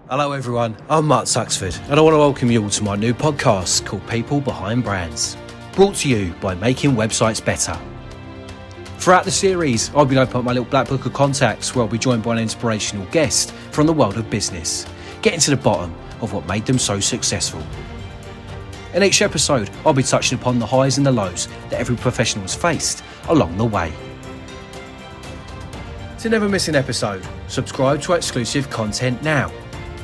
Hello everyone, I'm Mark Suxford and I want to welcome you all to my new podcast called People Behind Brands, brought to you by Making Websites Better. Throughout the series, I'll be opening up my little black book of contacts where I'll be joined by an inspirational guest from the world of business, getting to the bottom of what made them so successful. In each episode, I'll be touching upon the highs and the lows that every professional has faced along the way. To never miss an episode, subscribe to our exclusive content now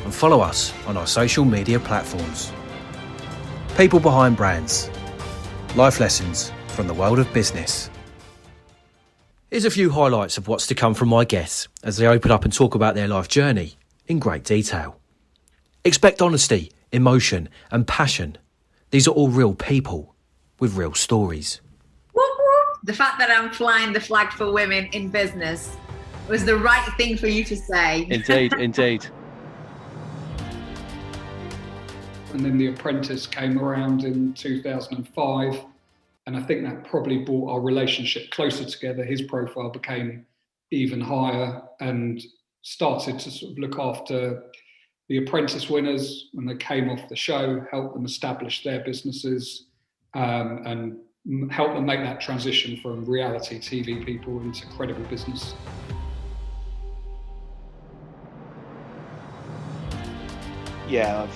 and follow us on our social media platforms. People Behind Brands. Life lessons from the world of business. Here's a few highlights of what's to come from my guests as they open up and talk about their life journey in great detail. Expect honesty, emotion and passion. These are all real people with real stories. The fact that I'm flying the flag for women in business was the right thing for you to say. Indeed. And then The Apprentice came around in 2005. And I think that probably brought our relationship closer together. His profile became even higher and started to sort of look after the Apprentice winners when they came off the show, help them establish their businesses, and help them make that transition from reality TV people into credible business. Yeah,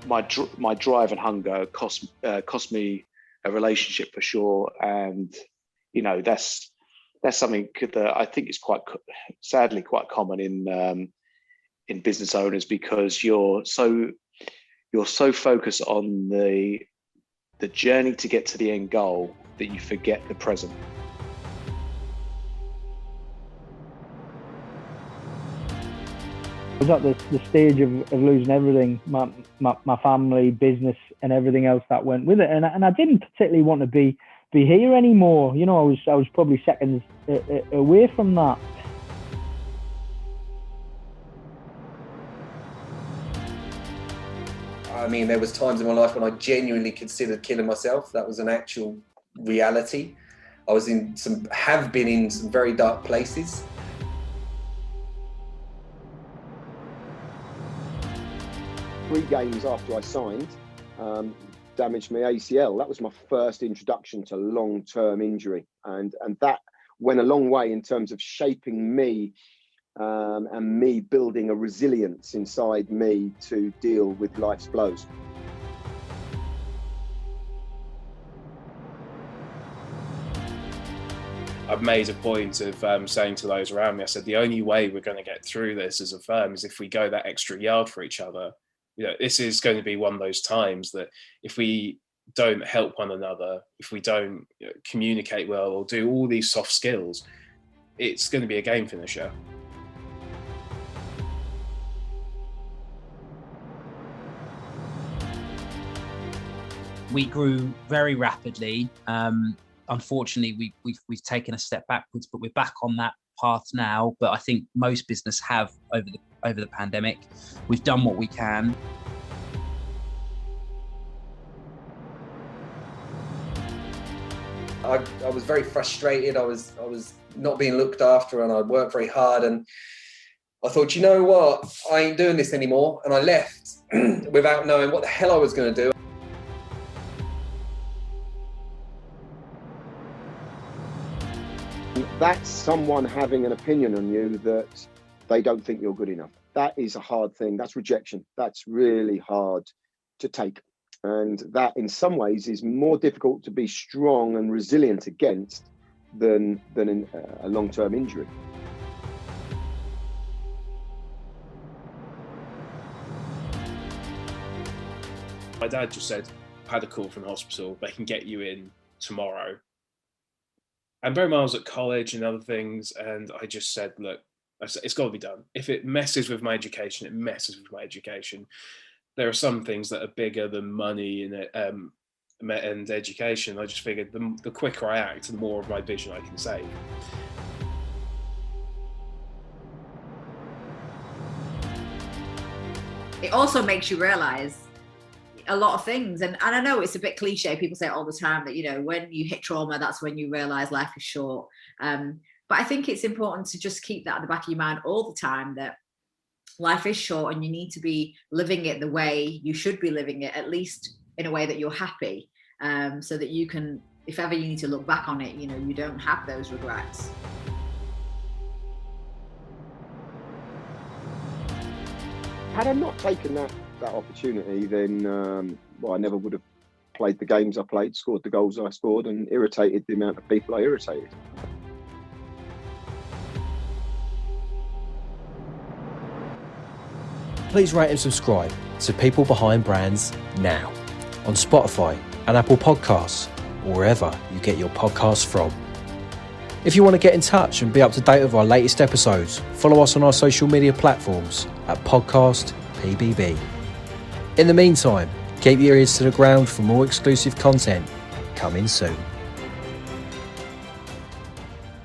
my drive and hunger cost me a relationship for sure, and you know that's something that I think is sadly quite common in business owners, because you're so focused on the journey to get to the end goal that you forget the present. I was at the stage of losing everything, my family, business, and everything else that went with it, and I didn't particularly want to be here anymore. You know, I was probably seconds away from that. I mean, there was times in my life when I genuinely considered killing myself. That was an actual reality. I have been in some very dark places. 3 games after I signed, damaged my ACL. That was my first introduction to long-term injury, and that went a long way in terms of shaping me and me building a resilience inside me to deal with life's blows. I've made a point of saying to those around me, I said, the only way we're going to get through this as a firm is if we go that extra yard for each other. You know, this is going to be one of those times that if we don't help one another, if we don't communicate well or do all these soft skills, it's going to be a game finisher. We grew very rapidly. Unfortunately, we've taken a step backwards, but we're back on that path now. But I think most business have over the pandemic. We've done what we can. I was very frustrated. I was not being looked after, and I worked very hard. And I thought, you know what? I ain't doing this anymore. And I left without knowing what the hell I was going to do. That's someone having an opinion on you that they don't think you're good enough. That is a hard thing. That's rejection. That's really hard to take. And that in some ways is more difficult to be strong and resilient against than in a long-term injury. My dad just said, I've had a call from the hospital, they can get you in tomorrow. And bear in mind I was at college and other things, and I just said, look, it's got to be done. If it messes with my education, it messes with my education. There are some things that are bigger than money and education. I just figured the quicker I act, the more of my vision I can save. It also makes you realize a lot of things. And I know it's a bit cliche. People say it all the time that, you know, when you hit trauma, that's when you realize life is short. But I think it's important to just keep that at the back of your mind all the time, that life is short and you need to be living it the way you should be living it, at least in a way that you're happy, so that you can, if ever you need to look back on it, you know, you don't have those regrets. Had I not taken that opportunity, then I never would have played the games I played, scored the goals I scored, and irritated the amount of people I irritated. Please rate and subscribe to People Behind Brands now on Spotify and Apple Podcasts, or wherever you get your podcasts from. If you want to get in touch and be up to date with our latest episodes, follow us on our social media platforms at Podcast PBB. In the meantime, keep your ears to the ground for more exclusive content coming soon.